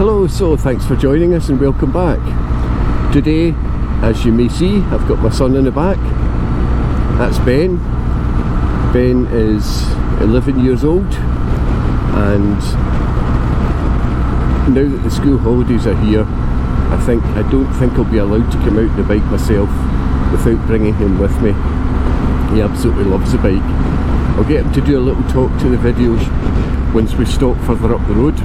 Hello, so thanks for joining us and welcome back. Today, as you may see, I've got my son in the back. That's Ben. Ben is 11 years old, and now that the school holidays are here, I don't think I'll be allowed to come out on the bike myself without bringing him with me. He absolutely loves the bike. I'll get him to do a little talk to the video once we stop further up the road,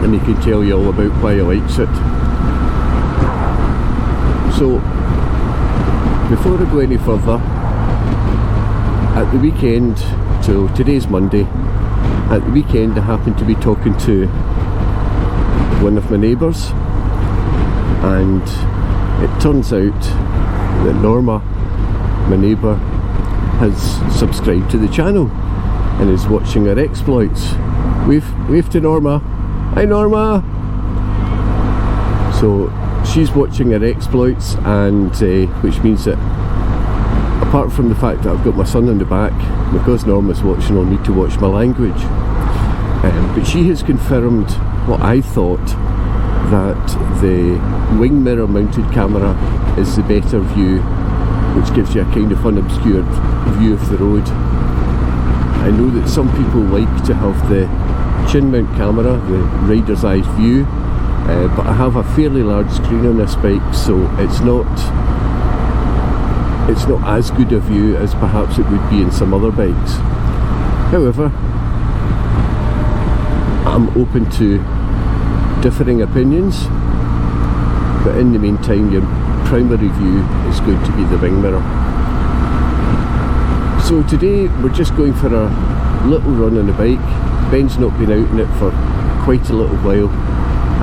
and he can tell you all about why he likes it. So, before I go any further, at the weekend, so today's Monday, at the weekend I happened to be talking to one of my neighbours, and it turns out that Norma, my neighbour, has subscribed to the channel and is watching our exploits. Wave to Norma. Hi Norma! So she's watching our exploits, and which means that apart from the fact that I've got my son in the back, because Norma's watching, I'll need to watch my language. But she has confirmed what I thought, that the wing mirror mounted camera is the better view, which gives you a kind of unobscured view of the road. I know that some people like to have the chin mount camera, the rider's eye view, but I have a fairly large screen on this bike, so it's not as good a view as perhaps it would be in some other bikes. However, I'm open to differing opinions, but in the meantime your primary view is going to be the wing mirror. So today we're just going for a little run on the bike. Ben's not been out in it for quite a little while,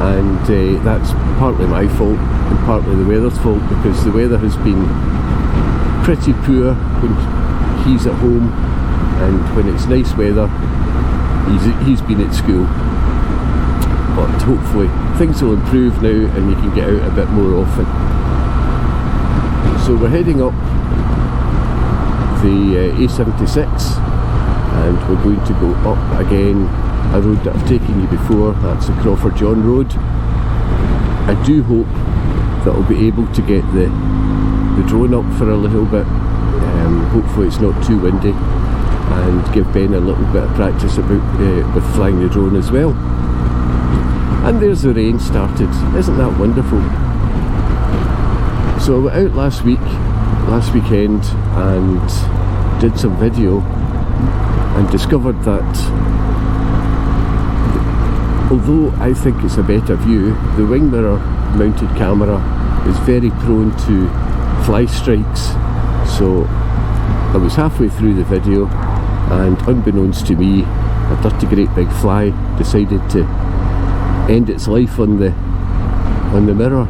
and that's partly my fault and partly the weather's fault, because the weather has been pretty poor when he's at home, and when it's nice weather he's been at school. But hopefully things will improve now and you can get out a bit more often. So we're heading up the A76, and we're going to go up again a road that I've taken you before. That's the Crawford John Road. I do hope that I'll be able to get the drone up for a little bit. Hopefully it's not too windy, and give Ben a little bit of practice with flying the drone as well. And there's the rain started. Isn't that wonderful? So I went out last weekend, and did some video, and discovered that although I think it's a better view, the wing mirror mounted camera is very prone to fly strikes. So I was halfway through the video, and unbeknownst to me, a dirty great big fly decided to end its life on the mirror,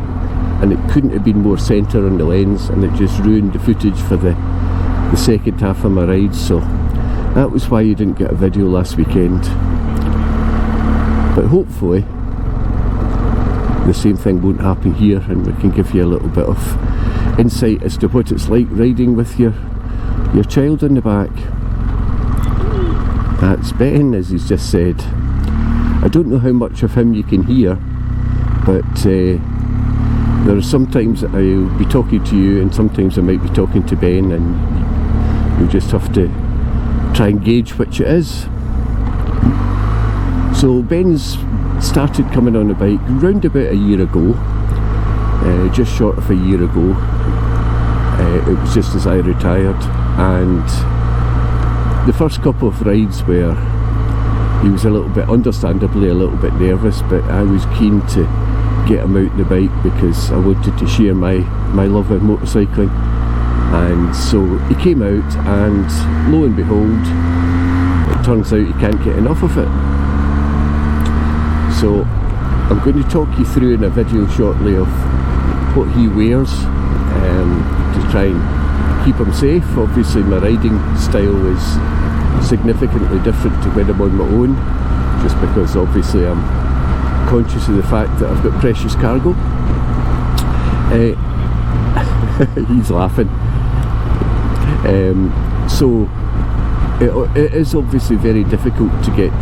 and it couldn't have been more centre on the lens, and it just ruined the footage for the second half of my ride. So that was why you didn't get a video last weekend. But hopefully the same thing won't happen here, and we can give you a little bit of insight as to what it's like riding with your child in the back. That's Ben, as he's just said. I don't know how much of him you can hear, but there are sometimes that I'll be talking to you, and sometimes I might be talking to Ben, and you just have to try and gauge which it is. So Ben's started coming on a bike round about a year ago, just short of a year ago. It was just as I retired, and the first couple of rides where he was understandably a little bit nervous, but I was keen to get him out the bike because I wanted to share my love of motorcycling. And so he came out, and lo and behold, it turns out he can't get enough of it. So I'm going to talk you through in a video shortly of what he wears to try and keep him safe. Obviously my riding style is significantly different to when I'm on my own, just because obviously I'm conscious of the fact that I've got precious cargo. He's laughing. So it is obviously very difficult to get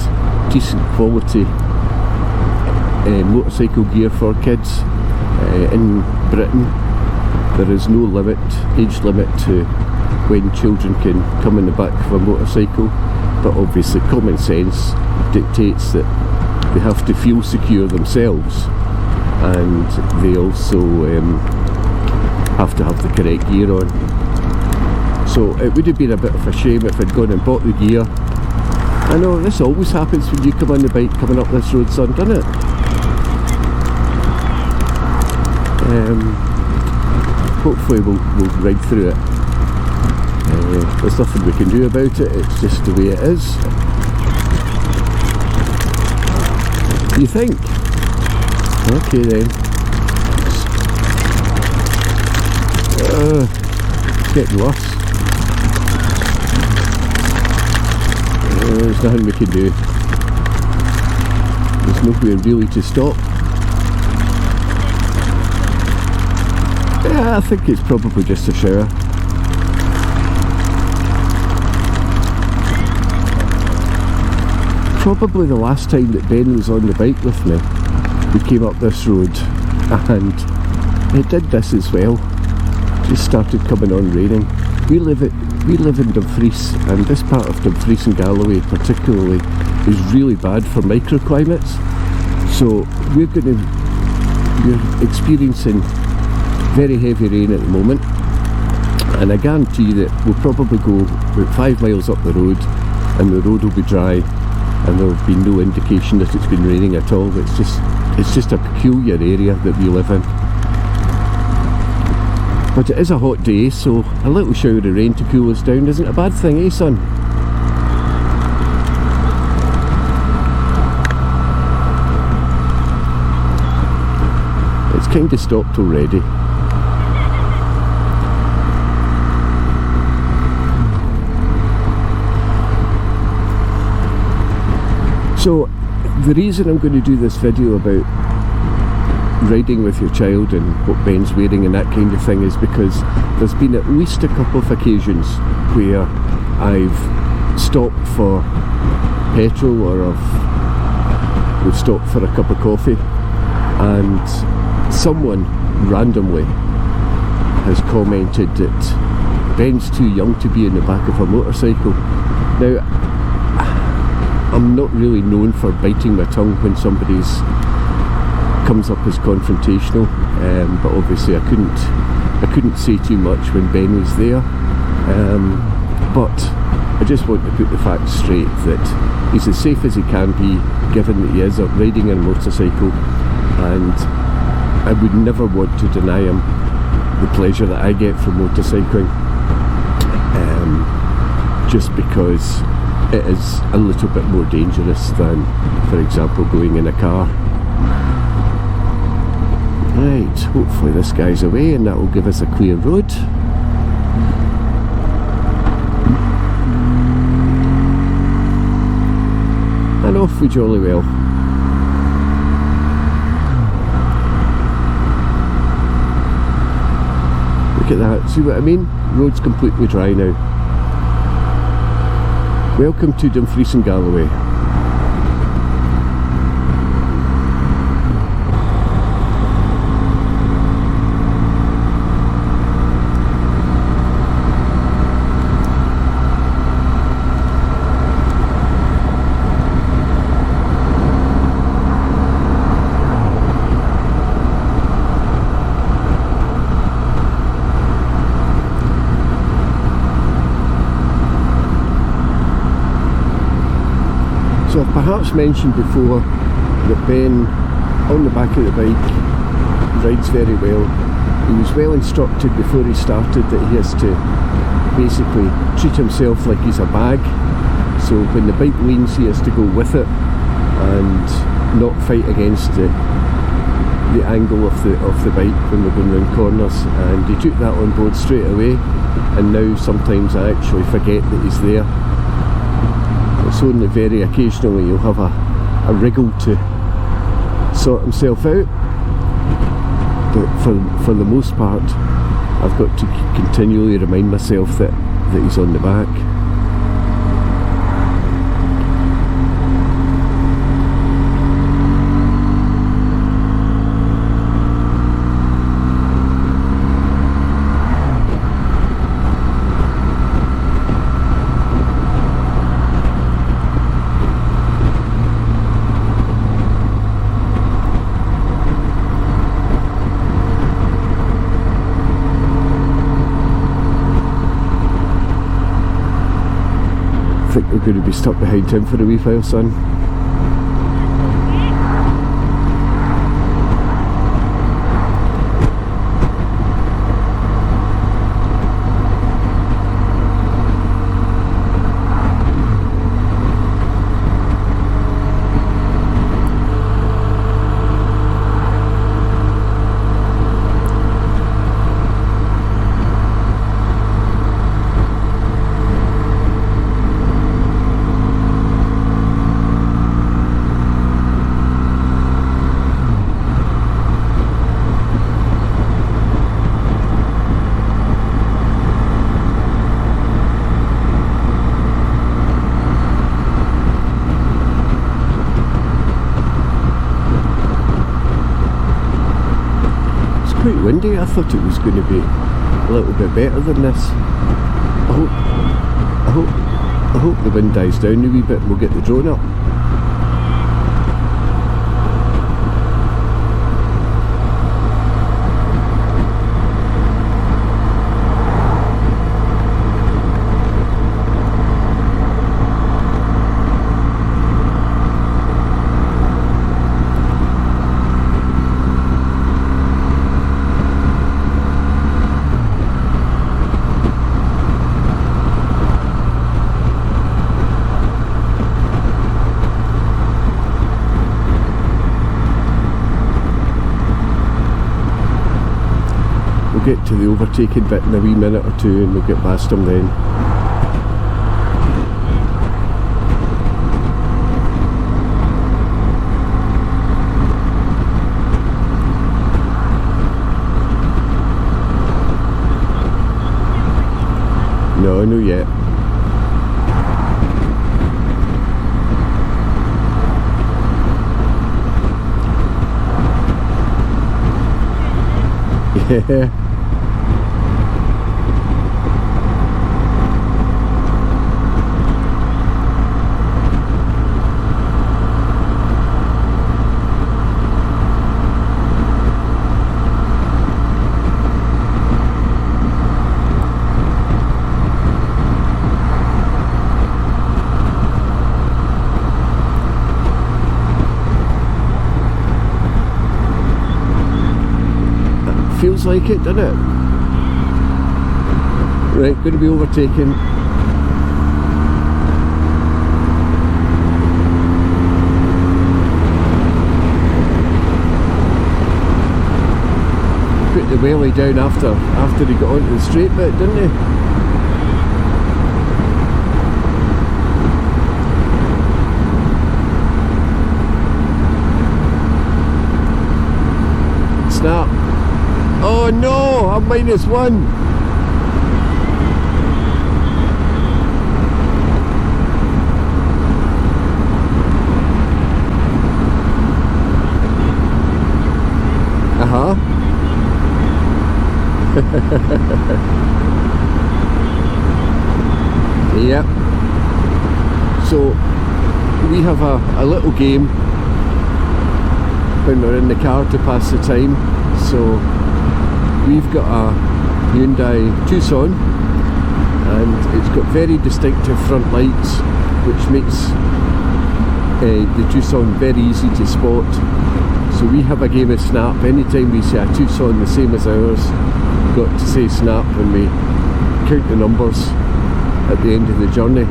decent quality motorcycle gear for kids in Britain. There is no age limit to when children can come in the back of a motorcycle, but obviously common sense dictates that they have to feel secure themselves, and they also have to have the correct gear on. So it would have been a bit of a shame if I'd gone and bought the gear. I know this always happens when you come on the bike coming up this road, son, doesn't it? Hopefully we'll ride through it. There's nothing we can do about it, it's just the way it is. You think? Okay then. It's getting worse. There's nothing we can do. There's nowhere really to stop. Yeah, I think it's probably just a shower. Probably the last time that Ben was on the bike with me, we came up this road and it did this as well. Just started coming on raining. We live in Dumfries, and this part of Dumfries and Galloway particularly is really bad for microclimates. So we're experiencing very heavy rain at the moment, and I guarantee you that we'll probably go about 5 miles up the road and the road will be dry and there will be no indication that it's been raining at all. It's just a peculiar area that we live in. But it is a hot day, so a little shower of rain to cool us down isn't a bad thing, eh son? It's kind of stopped already. So the reason I'm going to do this video about riding with your child and what Ben's wearing and that kind of thing is because there's been at least a couple of occasions where I've stopped for petrol or we've stopped for a cup of coffee and someone randomly has commented that Ben's too young to be in the back of a motorcycle. Now, I'm not really known for biting my tongue when somebody's comes up as confrontational, but obviously I couldn't say too much when Ben was there, but I just want to put the facts straight that he's as safe as he can be given that he is up riding a motorcycle, and I would never want to deny him the pleasure that I get from motorcycling, just because it is a little bit more dangerous than, for example, going in a car. Right, hopefully this guy's away and that will give us a clear road. And off we jolly well. Look at that, see what I mean? Road's completely dry now. Welcome to Dumfries and Galloway. So I've perhaps mentioned before that Ben, on the back of the bike, rides very well. He was well instructed before he started that he has to basically treat himself like he's a bag. So when the bike leans, he has to go with it and not fight against the angle of the bike when we're going round corners. And he took that on board straight away, and now sometimes I actually forget that he's there. It's only very occasionally he'll have a wriggle to sort himself out, but for the most part I've got to continually remind myself that he's on the back. I think we're going to be stuck behind him for a wee while, son. Quite windy. I thought it was going to be a little bit better than this. I hope the wind dies down a wee bit and we'll get the drone up. We'll get to the overtaking bit in a wee minute or two and we'll get past them then. No, no yet. Yeah. Feels like it, doesn't it? Right, going to be overtaken. Put the wheelie down after he got onto the straight bit, didn't he? Snap. Oh no, I'm -1. Uh-huh. Yep. So we have a little game when we're in the car to pass the time. So we've got a Hyundai Tucson and it's got very distinctive front lights which makes the Tucson very easy to spot. So we have a game of snap. Anytime we see a Tucson the same as ours, we've got to say snap when we count the numbers at the end of the journey.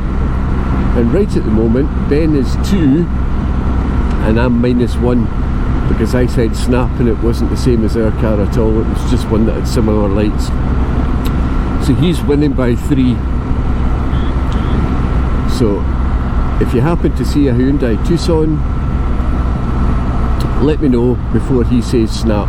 And right at the moment Ben is 2 and I'm -1. Because I said snap and it wasn't the same as our car at all, it was just one that had similar lights. So he's winning by 3. So if you happen to see a Hyundai Tucson, let me know before he says snap.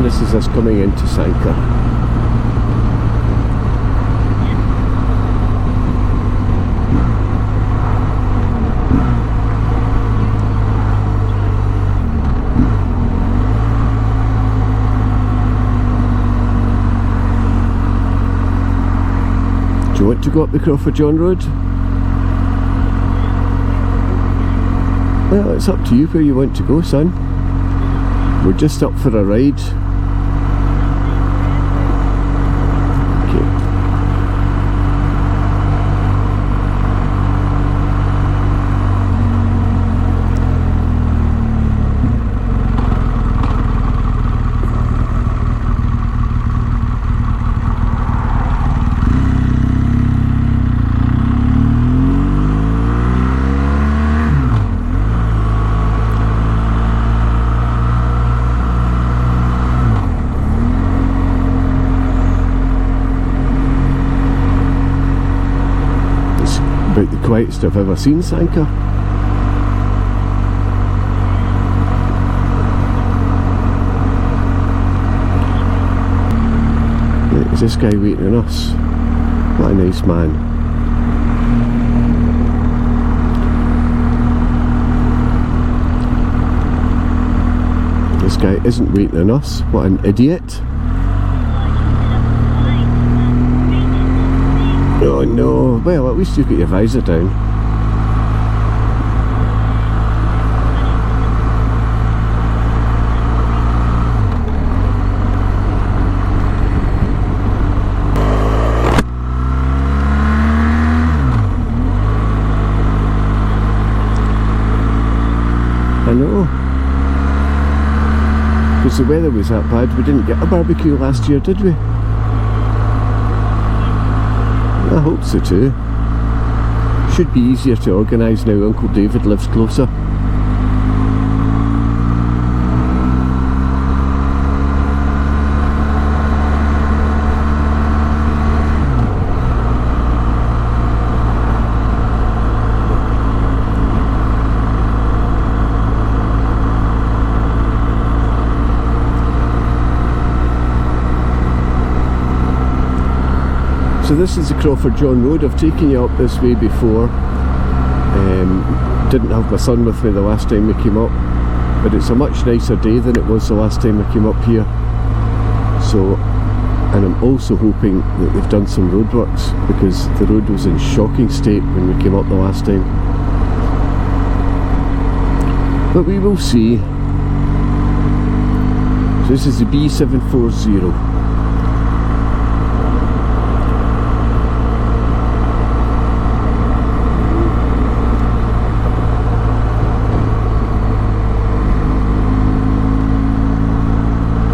This is us coming into Sanka. want to go up the Crawford John Road? Well, it's up to you where you want to go, son. We're just up for a ride. Okay. About the quietest I've ever seen Sanquhar. Is this guy waiting on us? What a nice man. This guy isn't waiting on us. What an idiot. Oh no, well at least you've got your visor down. I know. Because the weather was that bad, we didn't get a barbecue last year, did we? I hope so too. Should be easier to organise now Uncle David lives closer. So this is the Crawford John Road. I've taken you up this way before. Didn't have my son with me the last time we came up, but it's a much nicer day than it was the last time I came up here. So, and I'm also hoping that they've done some roadworks, because the road was in shocking state when we came up the last time. But we will see. So this is the B740.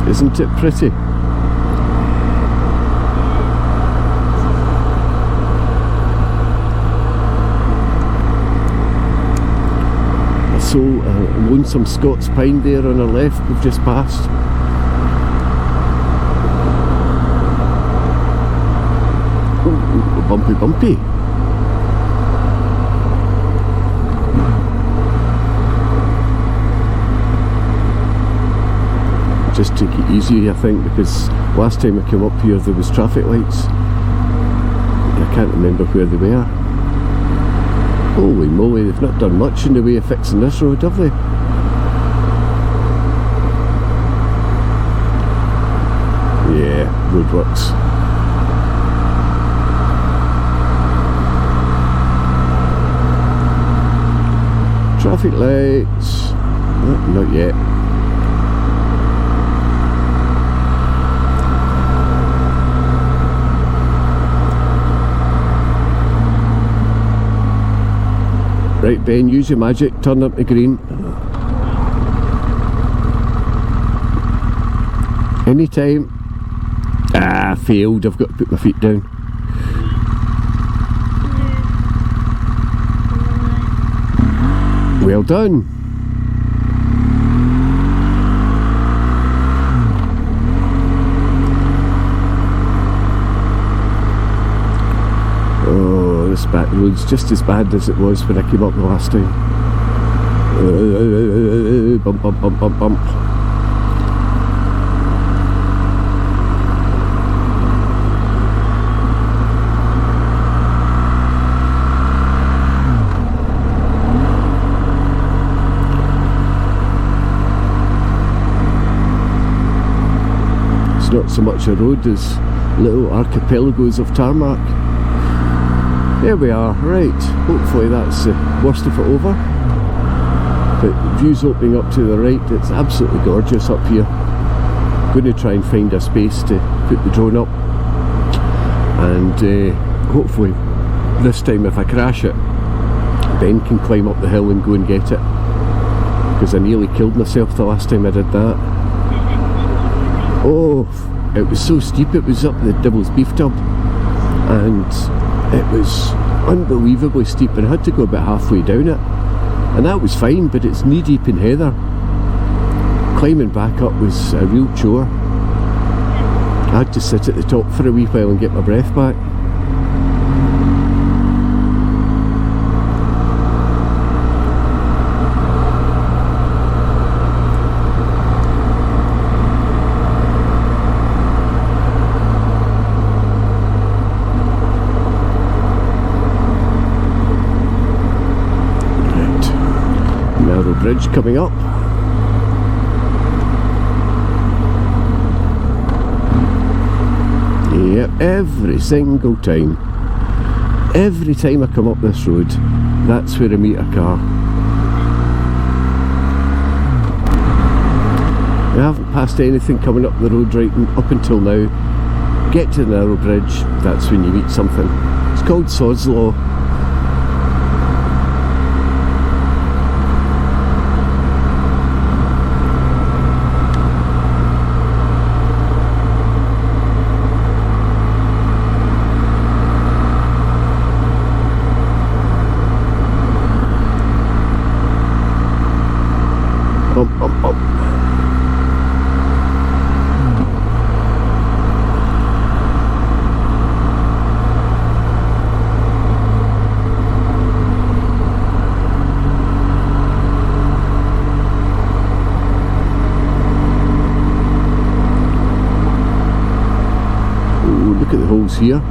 Isn't it pretty? I saw a lonesome Scots pine there on our left we've just passed. Ooh, bumpy bumpy. Just take it easy, I think, because last time I came up here there was traffic lights. I can't remember where they were. Holy moly, they've not done much in the way of fixing this road, have they? Yeah, roadworks. Traffic lights. Oh, not yet. Right, Ben, use your magic, turn up the green. Anytime. Ah, failed, I've got to put my feet down. Well done. This back road's just as bad as it was when I came up the last time. Bump, bump, bump, bump, bump. It's not so much a road as little archipelagos of tarmac. There we are, right, hopefully that's the worst of it over. But views opening up to the right, it's absolutely gorgeous up here. I'm going to try and find a space to put the drone up, and hopefully this time if I crash it, Ben can climb up the hill and go and get it, because I nearly killed myself the last time I did that. Oh, it was so steep. It was up the Devil's Beef Tub, and it was unbelievably steep, and I had to go about halfway down it, and that was fine, but it's knee deep in heather. Climbing back up was a real chore. I had to sit at the top for a wee while and get my breath back. Narrow bridge coming up. Yep, every single time. Every time I come up this road, that's where I meet a car. I haven't passed anything coming up the road right up until now. Get to the narrow bridge, that's when you meet something. It's called Sod's Law. Up. Ooh, look at the holes here.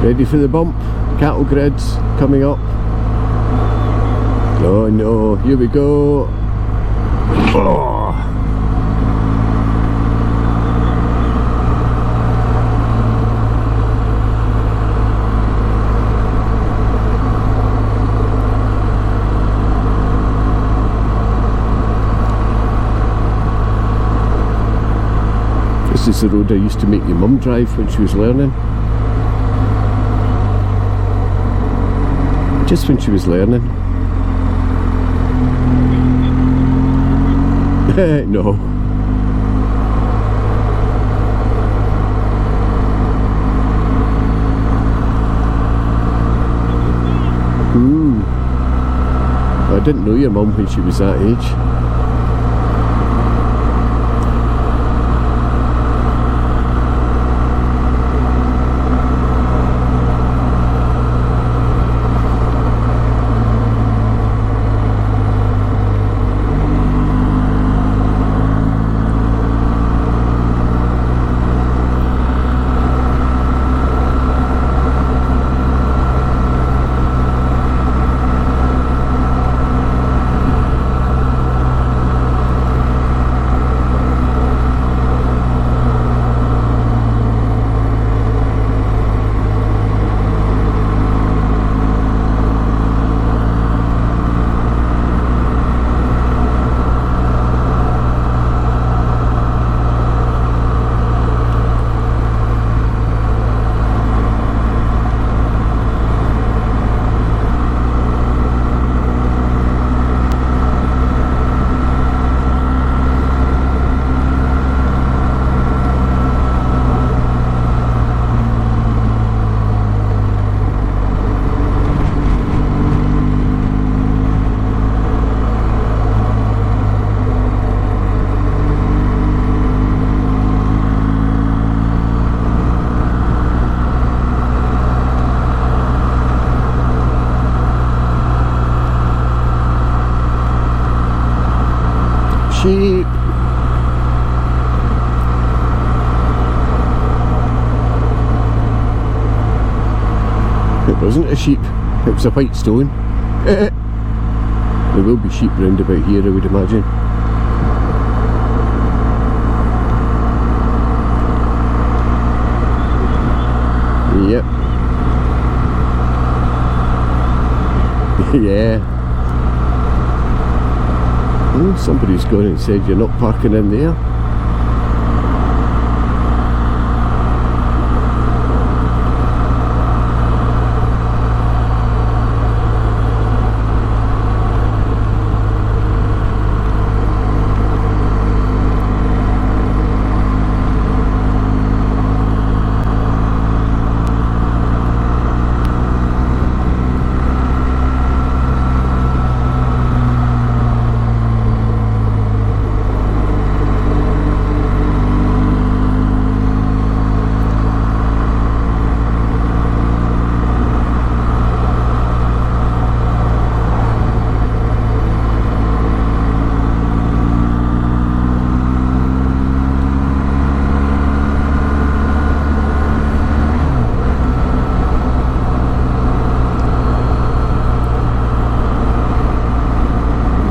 Ready for the bump, cattle grids coming up. Oh no, here we go. Oh. This is the road I used to make your mum drive when she was learning. Just when she was learning. No. I didn't know your mum when she was that age. It wasn't a sheep, it was a white stone. There will be sheep round about here, I would imagine. Yep. Yeah. Oh, somebody's gone and said you're not parking in there.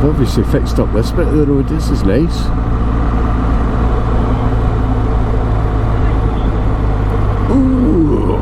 Obviously fixed up this bit of the road. This is nice. Ooh.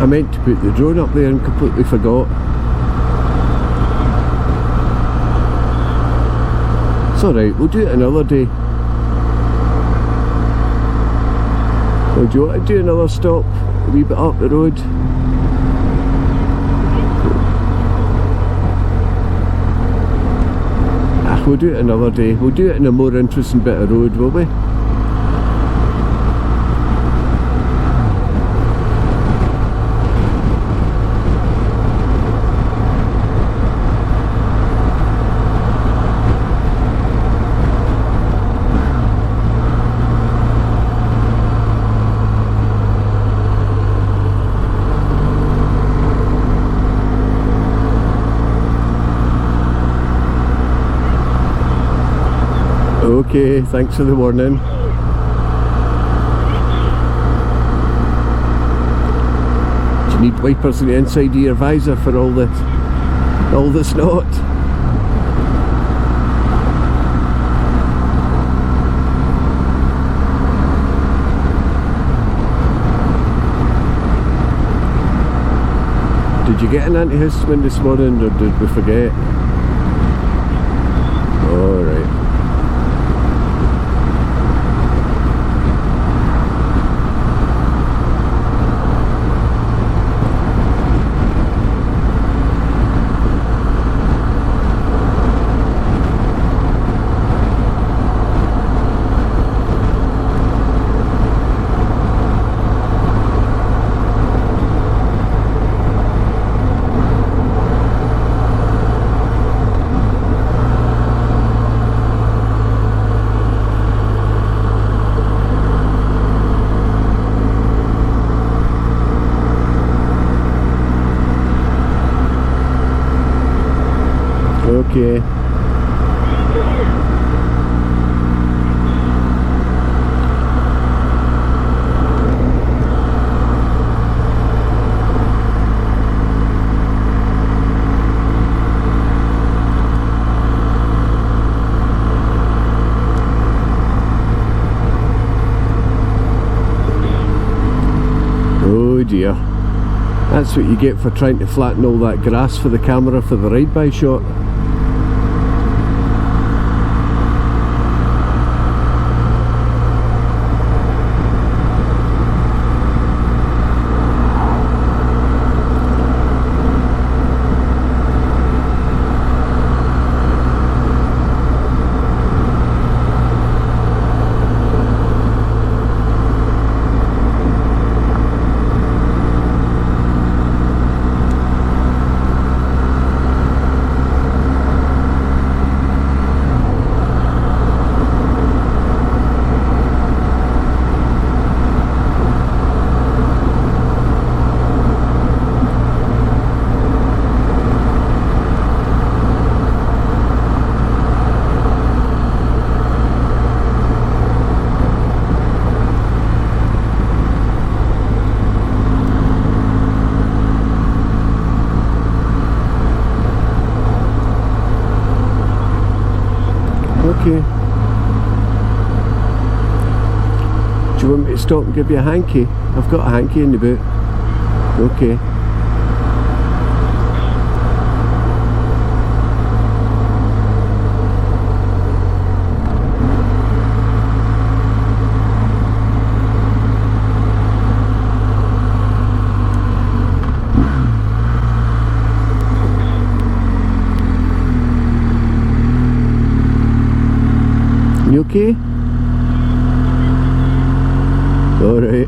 I meant to put the drone up there and completely forgot. It's alright, we'll do it another day. Or do you want to do another stop a wee bit up the road? We'll do it another day. We'll do it in a more interesting bit of road, will we? Okay, thanks for the warning. Do you need wipers on the inside of your visor for all the snot? Did you get an antihistamine this morning, or did we forget? Alright. Okay. Oh dear. That's what you get for trying to flatten all that grass for the camera for the ride-by shot. Okay. Do you want me to stop and give you a hanky? I've got a hanky in the boot. Okay. You okay? All right.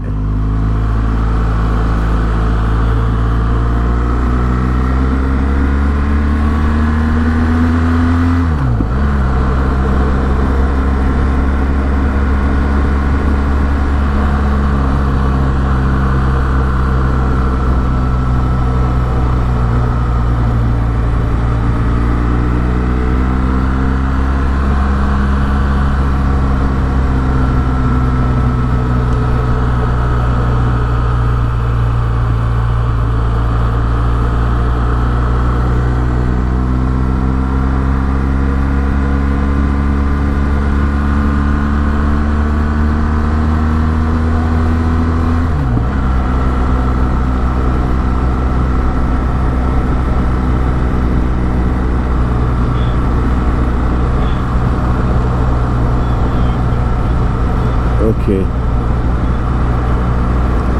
Okay.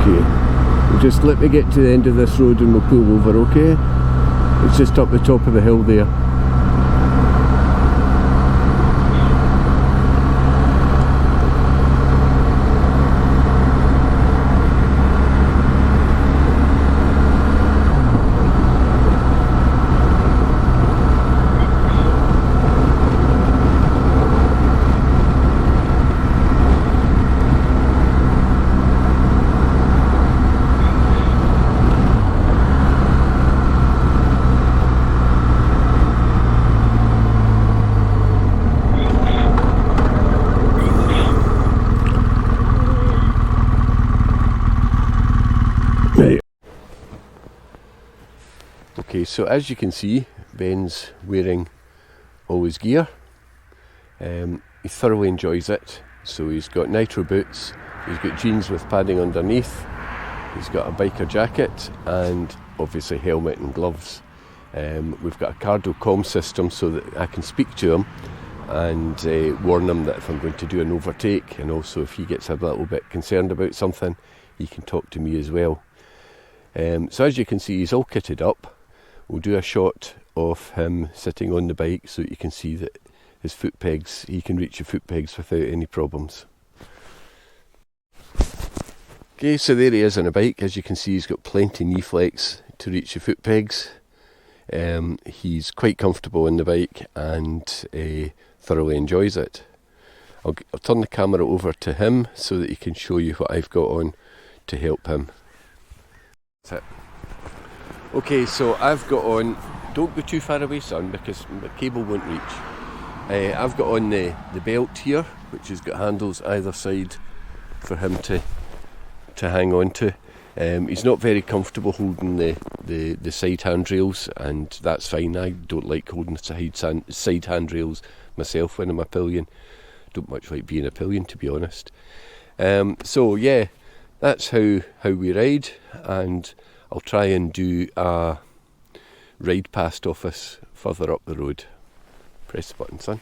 Okay. Just let me get to the end of this road and we'll pull over, okay? It's just up the top of the hill there. Okay, so as you can see, Ben's wearing all his gear. He thoroughly enjoys it. So he's got nitro boots, he's got jeans with padding underneath, he's got a biker jacket and obviously helmet and gloves. We've got a Cardo comm system so that I can speak to him and warn him that if I'm going to do an overtake, and also if he gets a little bit concerned about something, he can talk to me as well. So as you can see, he's all kitted up. We'll do a shot of him sitting on the bike so that you can see that his foot pegs, he can reach the foot pegs without any problems. Okay, so there he is on a bike. As you can see, he's got plenty knee flex to reach the foot pegs. He's quite comfortable on the bike and thoroughly enjoys it. I'll turn the camera over to him so that he can show you what I've got on to help him. That's it. Okay, so I've got on Don't go too far away, son, because the cable won't reach. I've got on the belt here, which has got handles either side for him to hang on to. He's not very comfortable holding the side handrails, and that's fine. I don't like holding side handrails myself when I'm a pillion. Don't much like being a pillion, to be honest. So yeah, that's how we ride, and I'll try and do a ride past office further up the road. Press the button, son.